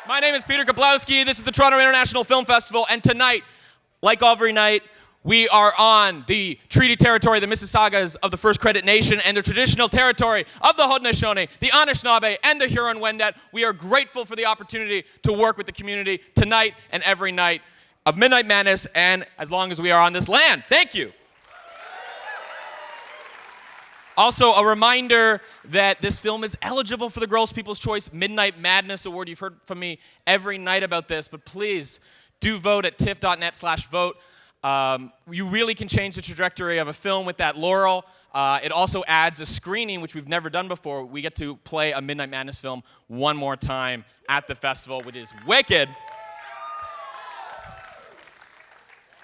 My name is Peter Kaplowski. This is the Toronto International Film Festival, and tonight, like every night, we are on the treaty territory, the Mississaugas of the First Credit Nation, and the traditional territory of the Haudenosaunee, the Anishinaabe, and the Huron-Wendat. We are grateful for the opportunity to work with the community tonight and every night of Midnight Madness, and as long as we are on this land. Thank you. Also, a reminder that this film is eligible for the Girls' People's Choice Midnight Madness Award. You've heard from me every night about this, but please do vote at tiff.net/vote. You really can change the trajectory of a film with that laurel. It also adds a screening, which we've never done before. We get to play a Midnight Madness film one more time at the festival, which is wicked.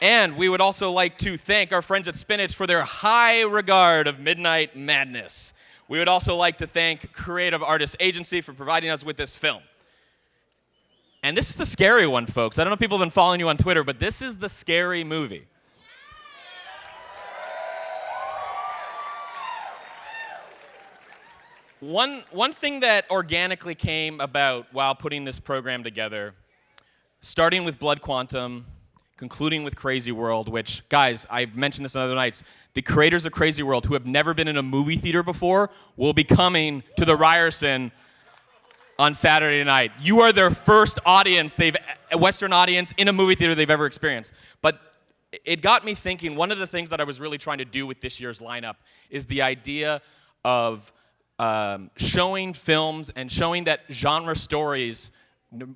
And we would also like to thank our friends at Spinach for their high regard of Midnight Madness. We would also like to thank Creative Artists Agency for providing us with this film. And this is the scary one, folks. I don't know if people have been following you on Twitter, but this is the scary movie. One thing that organically came about while putting this program together, starting with Blood Quantum, concluding with Crazy World, which, guys, I've mentioned this on other nights, the creators of Crazy World, who have never been in a movie theater before, will be coming to the Ryerson on Saturday night. You are their first audience, a Western audience in a movie theater they've ever experienced. But it got me thinking, one of the things that I was really trying to do with this year's lineup is the idea of showing films and showing that genre stories,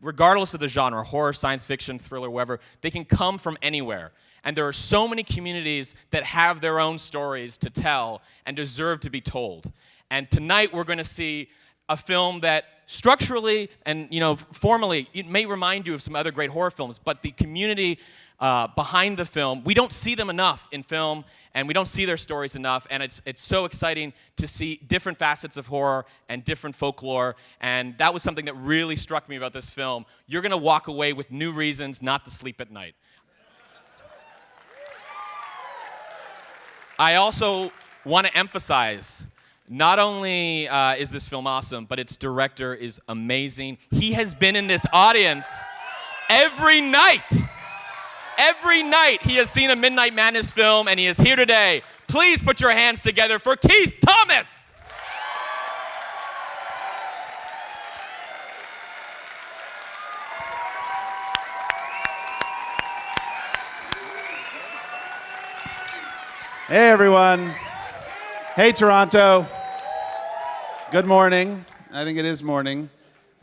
regardless of the genre, horror, science fiction, thriller, whatever, they can come from anywhere. And there are so many communities that have their own stories to tell and deserve to be told. And tonight we're going to see a film that structurally and formally, it may remind you of some other great horror films, but the community behind the film, we don't see them enough in film, and we don't see their stories enough, and it's so exciting to see different facets of horror and different folklore, and that was something that really struck me about this film. You're going to walk away with new reasons not to sleep at night. I also want to emphasize, not only is this film awesome, but its director is amazing. He has been in this audience every night. Every night he has seen a Midnight Madness film, and he is here today. Please put your hands together for Keith Thomas. Hey, everyone. Hey, Toronto. Good morning. I think it is morning.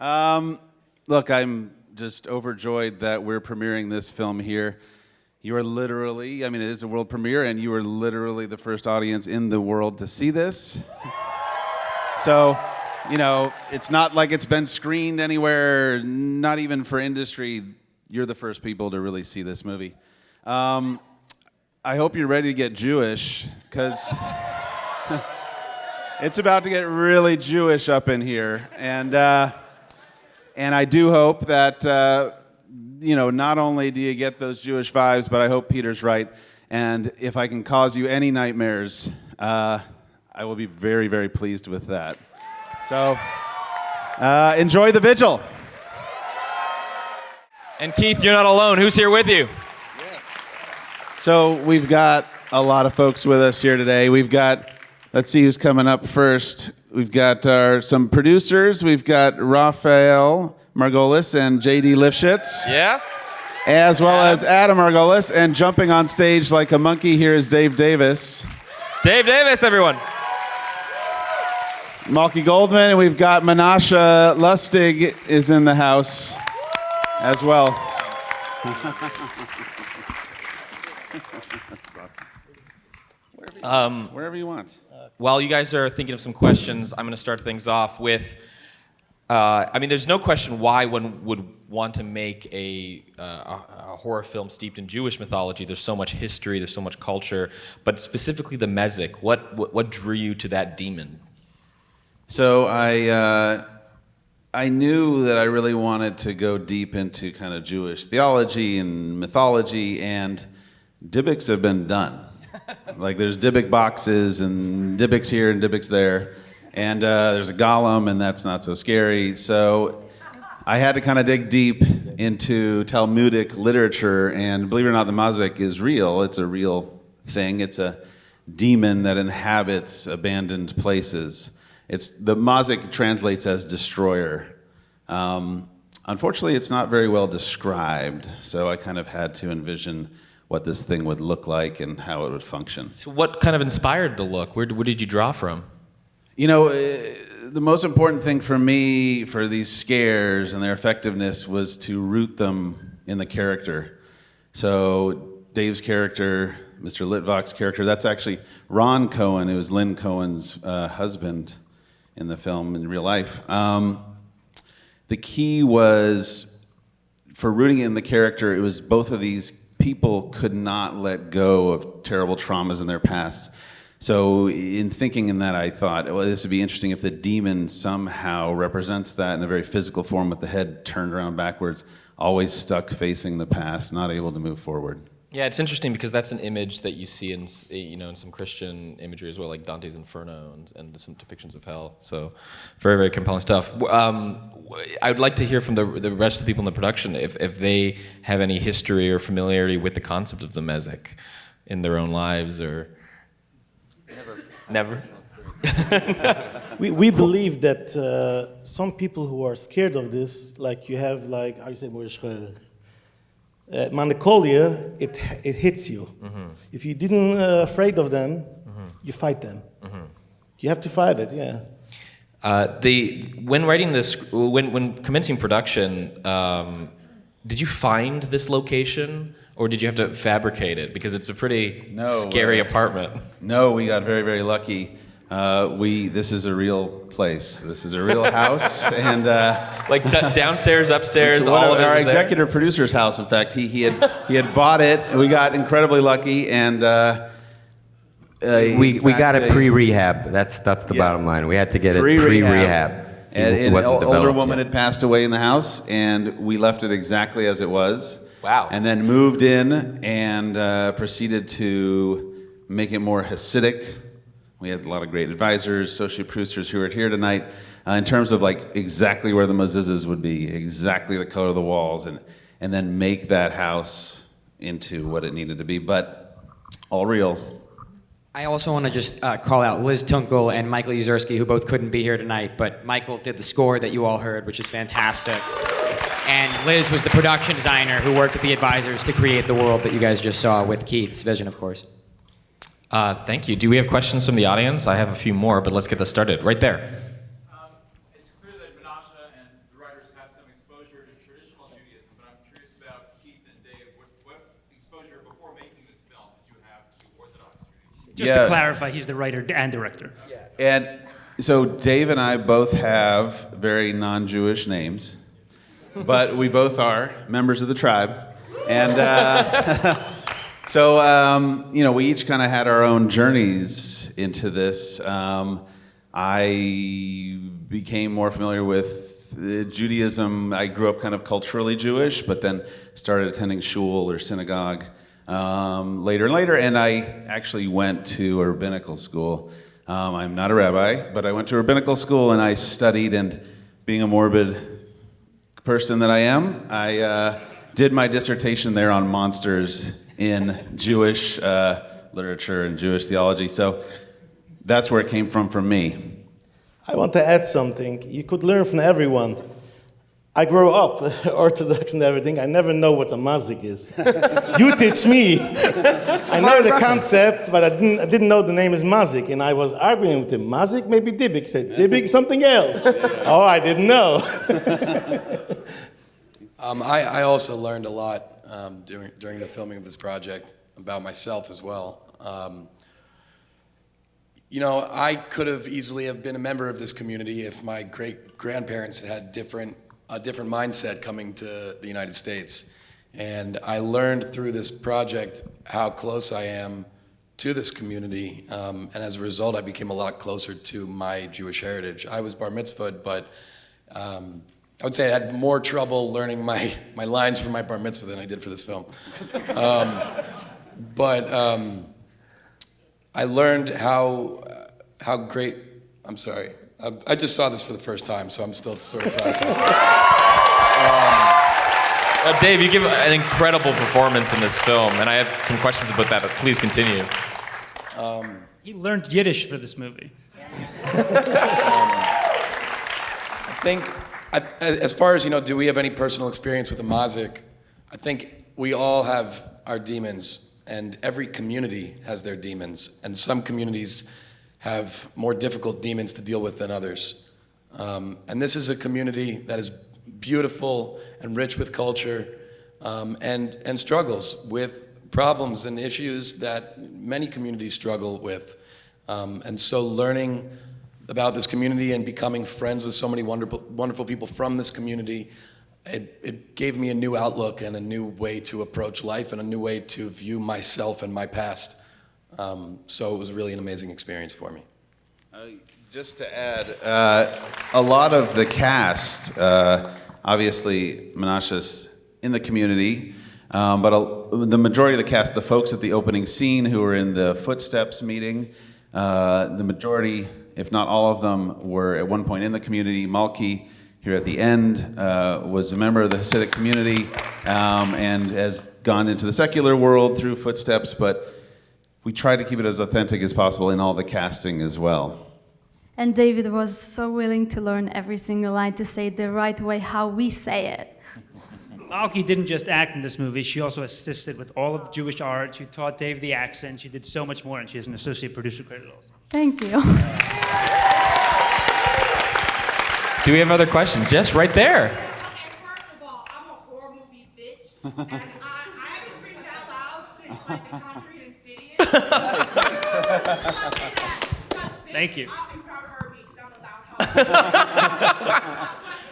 Look, I'm just overjoyed that we're premiering this film here. You are literally, it is a world premiere, and you are literally the first audience in the world to see this. So, it's not like it's been screened anywhere, not even for industry. You're the first people to really see this movie. I hope you're ready to get Jewish, because it's about to get really Jewish up in here. And I do hope that, not only do you get those Jewish vibes, but I hope Peter's right. And if I can cause you any nightmares, I will be very, very pleased with that. So, enjoy the vigil. And Keith, you're not alone. Who's here with you? Yes. So we've got a lot of folks with us here today. We've got, let's see who's coming up first. We've got some producers. We've got Raphael Margolis and J.D. Lifshitz. Yes. As well as Adam Margolis. And jumping on stage like a monkey here is Dave Davis. Dave Davis, everyone. Malky Goldman. And we've got Menashe Lustig is in the house as well. Wherever you want. While you guys are thinking of some questions, I'm going to start things off with, there's no question why one would want to make a horror film steeped in Jewish mythology. There's so much history, there's so much culture, but specifically the Mezek, what drew you to that demon? So I knew that I really wanted to go deep into kind of Jewish theology and mythology, and Dybbuks have been done. Like there's Dybbuk boxes and Dybbuks here and Dybbuks there, and there's a golem, and that's not so scary. So I had to kind of dig deep into Talmudic literature, and believe it or not, the mazik is real. It's a real thing. It's a demon that inhabits abandoned places. The mazik translates as destroyer. Unfortunately, it's not very well described, so I kind of had to envision what this thing would look like and how it would function. So what kind of inspired the look? Where did you draw from? You know, the most important thing for me for these scares and their effectiveness was to root them in the character. So Dave's character, Mr. Litvak's character, that's actually Ron Cohen, who was Lynn Cohen's husband in the film in real life. The key was, for rooting in the character, it was both of these people could not let go of terrible traumas in their past. So in thinking in that, I thought, well, this would be interesting if the demon somehow represents that in a very physical form with the head turned around backwards, always stuck facing the past, not able to move forward. Yeah, it's interesting because that's an image that you see in some Christian imagery as well, like Dante's Inferno and some depictions of hell. So, very, very compelling stuff. I would like to hear from the rest of the people in the production if they have any history or familiarity with the concept of the mazik in their own lives, or never. We believe that some people who are scared of this, like you have, like, how do you say, melancholia, it hits you. Mm-hmm. If you didn't afraid of them, you fight them. Mm-hmm. You have to fight it, yeah. When writing this, when commencing production, did you find this location, or did you have to fabricate it? Because it's a pretty scary apartment. No, we got very, very lucky. This is a real place. This is a real house, and like downstairs, upstairs, all of it. Our was executive producer's house. In fact, he had bought it. We got incredibly lucky, and we got it pre-rehab. That's the bottom line. We had to get it pre-rehab. And an older woman had passed away in the house, and we left it exactly as it was. Wow. And then moved in and proceeded to make it more Hasidic. We had a lot of great advisors, associate producers who are here tonight, in terms of like exactly where the mezuzahs would be, exactly the color of the walls, and then make that house into what it needed to be, but all real. I also want to just call out Liz Tunkel and Michael Uzerski, who both couldn't be here tonight, but Michael did the score that you all heard, which is fantastic. And Liz was the production designer who worked with the advisors to create the world that you guys just saw with Keith's vision, of course. Thank you. Do we have questions from the audience? I have a few more, but let's get this started. Right there. It's clear that Menashe and the writers have some exposure to traditional Judaism, but I'm curious about Keith and Dave. What exposure before making this film did you have to Orthodox Judaism? Just to clarify, he's the writer and director. Yeah. And so Dave and I both have very non-Jewish names, but we both are members of the tribe. And so, we each kind of had our own journeys into this. I became more familiar with Judaism. I grew up kind of culturally Jewish, but then started attending shul or synagogue later and later, and I actually went to a rabbinical school. I'm not a rabbi, but I went to a rabbinical school and I studied, and being a morbid person that I am, I did my dissertation there on monsters in Jewish literature and Jewish theology. So that's where it came from me. I want to add something. You could learn from everyone. I grew up Orthodox and everything. I never know what a mazik is. You teach me. I know the concept, but I didn't know the name is mazik. And I was arguing with him. Mazik, maybe Dibik. Said Dibik, something else. Oh, I didn't know. I also learned a lot during the filming of this project about myself as well. I could have easily have been a member of this community if my great-grandparents had a different mindset coming to the United States. And I learned through this project how close I am to this community, and as a result, I became a lot closer to my Jewish heritage. I was bar mitzvahed, but I would say I had more trouble learning my lines for my bar mitzvah than I did for this film. But I learned how great, I'm sorry, I just saw this for the first time, so I'm still sort of processing. Dave, you give an incredible performance in this film, and I have some questions about that, but please continue. He learned Yiddish for this movie. I think, as far as, do we have any personal experience with the mazik? I think we all have our demons, and every community has their demons, and some communities have more difficult demons to deal with than others. And this is a community that is beautiful and rich with culture, and struggles with problems and issues that many communities struggle with. And so learning about this community and becoming friends with so many wonderful people from this community, it gave me a new outlook and a new way to approach life and a new way to view myself and my past. So it was really an amazing experience for me. Just to add, a lot of the cast, obviously Menashe's in the community, but the majority of the cast, the folks at the opening scene who were in the Footsteps meeting, the majority, if not all of them, were at one point in the community. Malki, here at the end, was a member of the Hasidic community and has gone into the secular world through Footsteps, but we tried to keep it as authentic as possible in all the casting as well. And David was so willing to learn every single line to say it the right way, how we say it. Malki didn't just act in this movie, she also assisted with all of the Jewish art, she taught Dave the accent, she did so much more, and she has an associate producer credit also. Thank you. Do we have other questions? Yes, right there. Okay, first of all, I'm a horror movie bitch, and I haven't screamed out loud since like The Conjuring and Insidious. Thank you. I'm proud of her because I'm a loud house.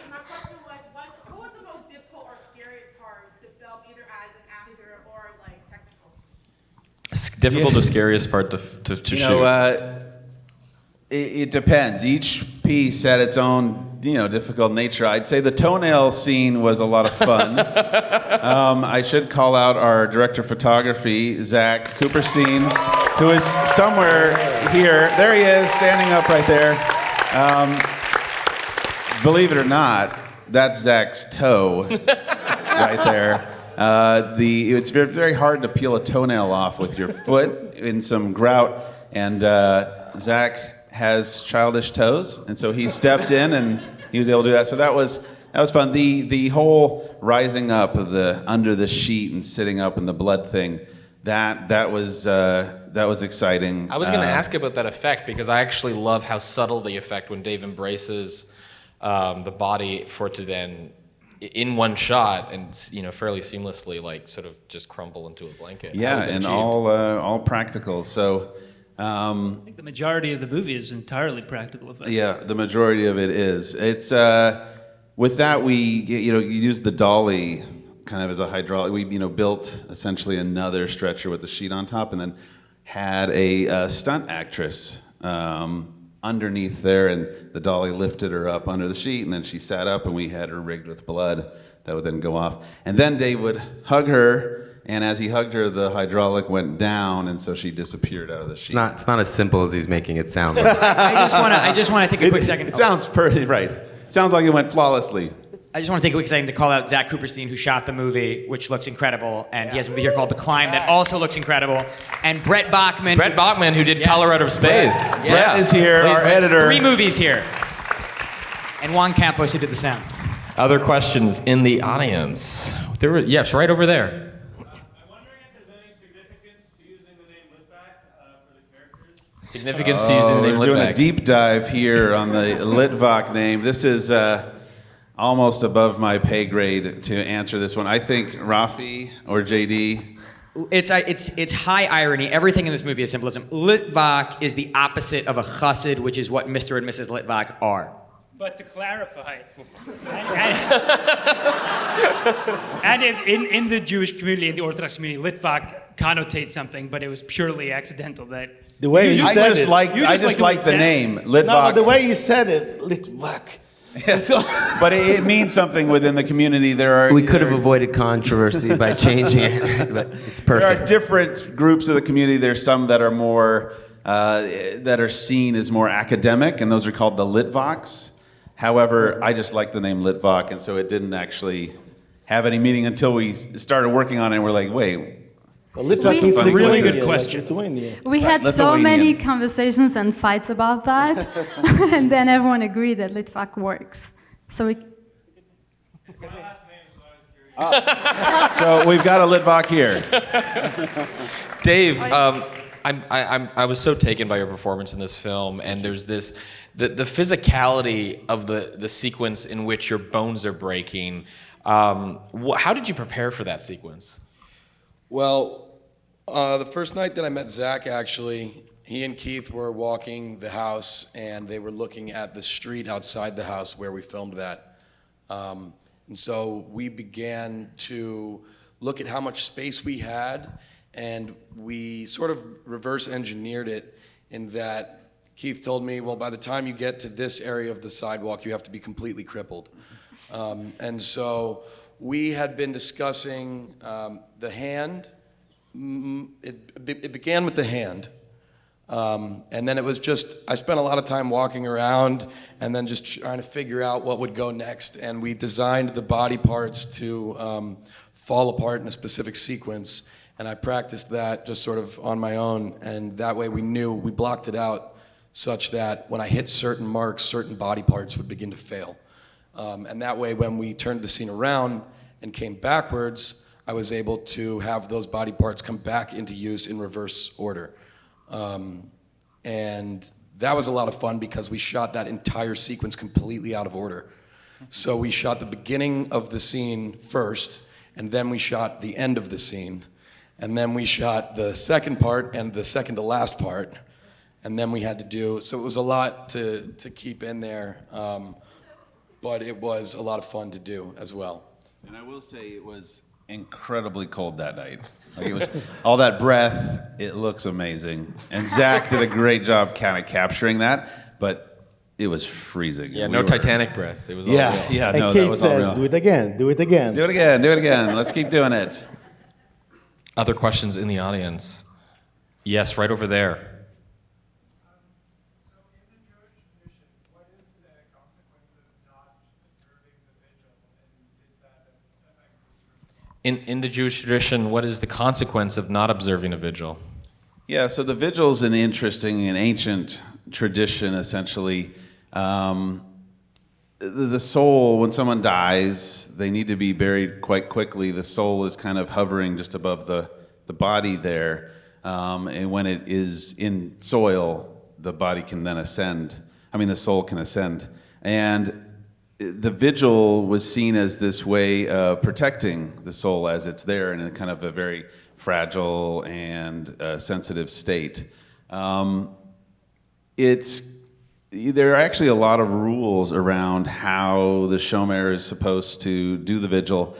My question was, who was the most difficult or scariest part to film either as an actor or like technical? Difficult or scariest part to shoot? It depends. Each piece had its own, difficult nature. I'd say the toenail scene was a lot of fun. I should call out our director of photography, Zach Cooperstein, who is somewhere here. There he is, standing up right there. Believe it or not, that's Zach's toe right there. It's very, very hard to peel a toenail off with your foot in some grout, and Zach has childish toes, and so he stepped in and he was able to do that. So that was fun. The whole rising up of under the sheet and sitting up and the blood thing, that was exciting. I was going to ask about that effect because I actually love how subtle the effect when Dave embraces the body for it to then, in one shot and fairly seamlessly, like sort of just crumble into a blanket. Yeah, and all practical. So. I think the majority of the movie is entirely practical effects. Yeah, the majority of it is. It's with that we you use the dolly kind of as a hydraulic. We built essentially another stretcher with the sheet on top, and then had a stunt actress underneath there, and the dolly lifted her up under the sheet, and then she sat up, and we had her rigged with blood that would then go off, and then Dave would hug her. And as he hugged her, the hydraulic went down, and so she disappeared out of the sheet. It's not as simple as he's making it sound. I just want to take a quick second. It sounds pretty right. It sounds like it went flawlessly. I just want to take a quick second to call out Zach Cooperstein, who shot the movie, which looks incredible, and he has a movie here called The Climb that also looks incredible. And Brett Bachman, who did Color Out of Space. Brett is here, our editor. 3 movies here. And Juan Campos, who did the sound. Other questions in the audience? Yes, right over there. Significance to using the name Litvak. We're doing a deep dive here on the Litvak name. This is almost above my pay grade to answer this one. I think Rafi or JD. It's high irony. Everything in this movie is symbolism. Litvak is the opposite of a chassid, which is what Mr. and Mrs. Litvak are. But to clarify, and in the Jewish community, in the Orthodox community, Litvak connotates something, but it was purely accidental. That the way you said it, I just like the name Litvak. No, but the way you said it, Litvak. But it means something within the community. We could have avoided controversy by changing it, but it's perfect. There are different groups of the community. There's some that are more that are seen as more academic, and those are called the Litvaks. However, I just like the name Litvak, and so it didn't actually have any meaning until we started working on it. And we're like, wait. Well, Litvak means funny really good Lithuania, question. like Lithuania. We had so Lithuanian. many conversations and fights about that, and then everyone agreed that Litvak works. So we So we've got a Litvak here. Dave, I was so taken by your performance in this film, and there's this, the physicality of the sequence in which your bones are breaking. How did you prepare for that sequence? Well, the first night that I met Zach, actually, he and Keith were walking the house, and they were looking at the street outside the house where we filmed that. And so we began to look at how much space we had, and we sort of reverse engineered it in that Keith told me, well, by the time you get to this area of the sidewalk, you have to be completely crippled. And so we had been discussing the hand. It began with the hand. And then it was just, I spent a lot of time walking around and then just trying to figure out what would go next. And we designed the body parts to fall apart in a specific sequence. And I practiced that just sort of on my own. And that way we knew, we blocked it out such that when I hit certain marks, certain body parts would begin to fail. And that way when we turned the scene around and came backwards, I was able to have those body parts come back into use in reverse order. And that was a lot of fun because we shot that entire sequence completely out of order. So we shot the beginning of the scene first, and then we shot the end of the scene, and then we shot the second part and the second to last part, and then we had to do, so it was a lot to keep in there, but it was a lot of fun to do as well. And I will say it was incredibly cold that night. Like it was all that breath. It looks amazing, and Zach did a great job kind of capturing that. But it was freezing. Yeah, no Titanic breath. It was all Yeah, real. yeah. And No, Kate that was all says, real. do it again, do it again. Do it again. Do it again. Let's keep doing it. Other questions in the audience? Yes, right over there. In the Jewish tradition, what is the consequence of not observing a vigil? Yeah, so the vigil is an interesting and ancient tradition, essentially. The soul, when someone dies, they need to be buried quite quickly. The soul is kind of hovering just above the body there. And when it is in soil, the body can then ascend. The soul can ascend. And the vigil was seen as this way of protecting the soul as it's there in a kind of a very fragile and sensitive state. There are actually a lot of rules around how the shomer is supposed to do the vigil.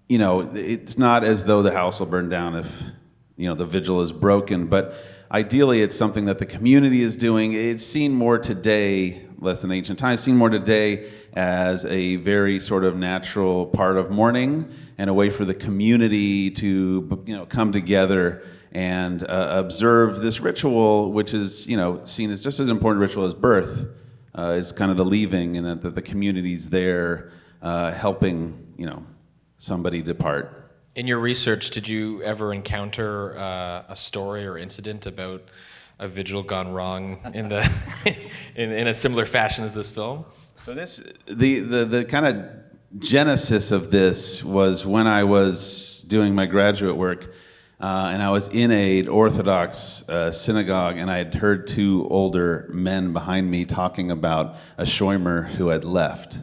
It's not as though the house will burn down if the vigil is broken, but ideally it's something that the community is doing. It's seen more today, less than ancient times, seen more today as a very sort of natural part of mourning and a way for the community to come together and observe this ritual, which is seen as just as important ritual as birth, is kind of the leaving, and that the community's there helping somebody depart. In your research, did you ever encounter a story or incident about a vigil gone wrong in the in a similar fashion as this film? So the kind of genesis of this was when I was doing my graduate work, and I was in an Orthodox synagogue, and I had heard two older men behind me talking about a shomer who had left,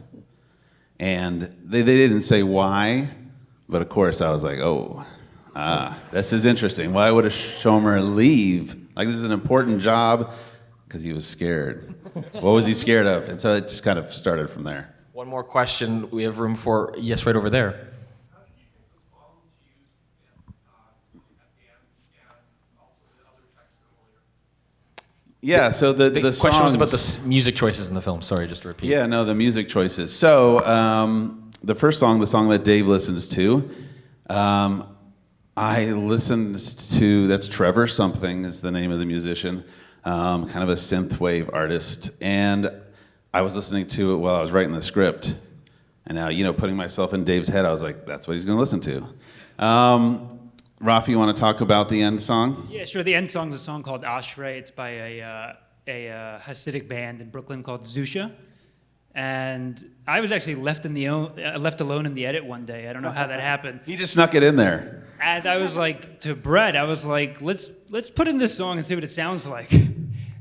and they didn't say why. But of course, I was like, this is interesting. Why would a shomer leave? Like, this is an important job, because he was scared. What was he scared of? And so it just kind of started from there. One more question we have room for. Yes, right over there. Yeah, so the question was about songs- the music choices in the film. Sorry, just to repeat. Yeah, no, the music choices. So the first song, the song that Dave listens to, I listened to, that's Trevor Something is the name of the musician, kind of a synthwave artist. And I was listening to it while I was writing the script. And now, putting myself in Dave's head, I was like, that's what he's going to listen to. Rafi, you want to talk about the end song? Yeah, sure. The end song is a song called Ashrei. It's by a Hasidic band in Brooklyn called Zusha. And I was actually left alone in the edit one day. I don't know how that happened. He just snuck it in there. And I was like, to Brett, I was like, let's put in this song and see what it sounds like.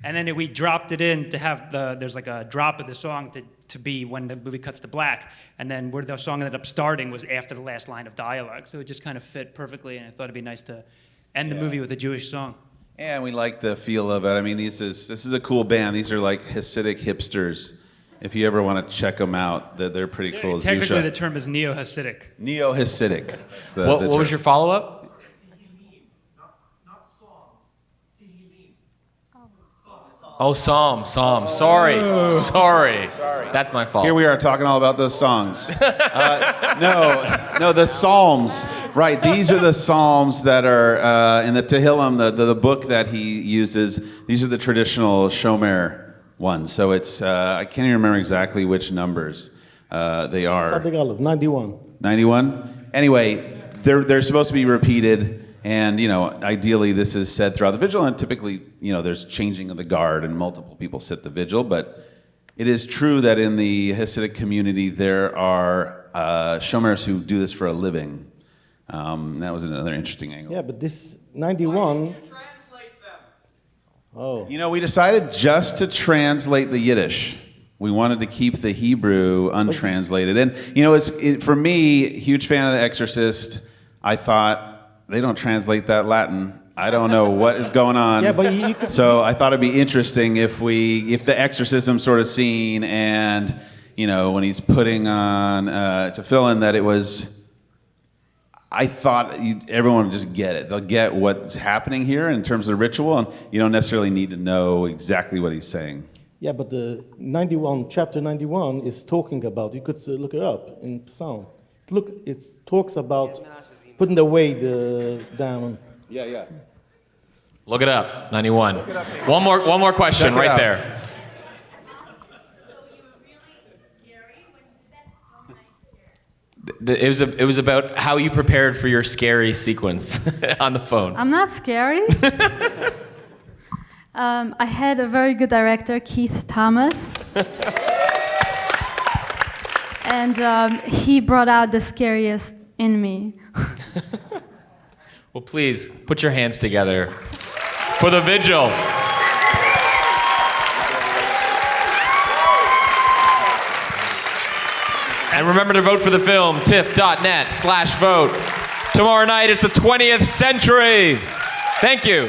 And then we dropped it in to have there's like a drop of the song to be when the movie cuts to black. And then where the song ended up starting was after the last line of dialogue. So it just kind of fit perfectly, and I thought it'd be nice to end the movie with a Jewish song. And we like the feel of it. I mean, this is a cool band. These are like Hasidic hipsters. If you ever want to check them out, they're pretty cool. Technically, Zusha. the term is neo-Hasidic. Neo-Hasidic. What was your follow-up? Oh, Psalm. Sorry. That's my fault. Here we are talking all about those songs. No, the Psalms. Right, these are the Psalms that are in the Tehillim, the book that he uses. These are the traditional shomer ones. So it's, I can't even remember exactly which numbers they are. 91. 91? Anyway, they're supposed to be repeated. And, ideally this is said throughout the vigil, and typically, there's changing of the guard and multiple people sit the vigil, but it is true that in the Hasidic community there are shomers who do this for a living. That was another interesting angle. Yeah, but this 91... Translate them. Oh. We decided just to translate the Yiddish. We wanted to keep the Hebrew untranslated. And, for me, huge fan of The Exorcist, I thought, they don't translate that Latin. I don't know what is going on. Yeah, but you could... So I thought it'd be interesting if the exorcism sort of scene and, when he's putting on, to fill in that it was, I thought everyone would just get it. They'll get what's happening here in terms of ritual, and you don't necessarily need to know exactly what he's saying. Yeah, but the chapter 91 is talking about, you could look it up in Psalm. It talks about putting away the down. Yeah. Look it up, 91. One more question right there. It was about how you prepared for your scary sequence on the phone. I'm not scary. I had a very good director, Keith Thomas. And he brought out the scariest in me. Well, please put your hands together for the vigil. And remember to vote for the film, tiff.net/vote. Tomorrow night, it's the 20th century. Thank you.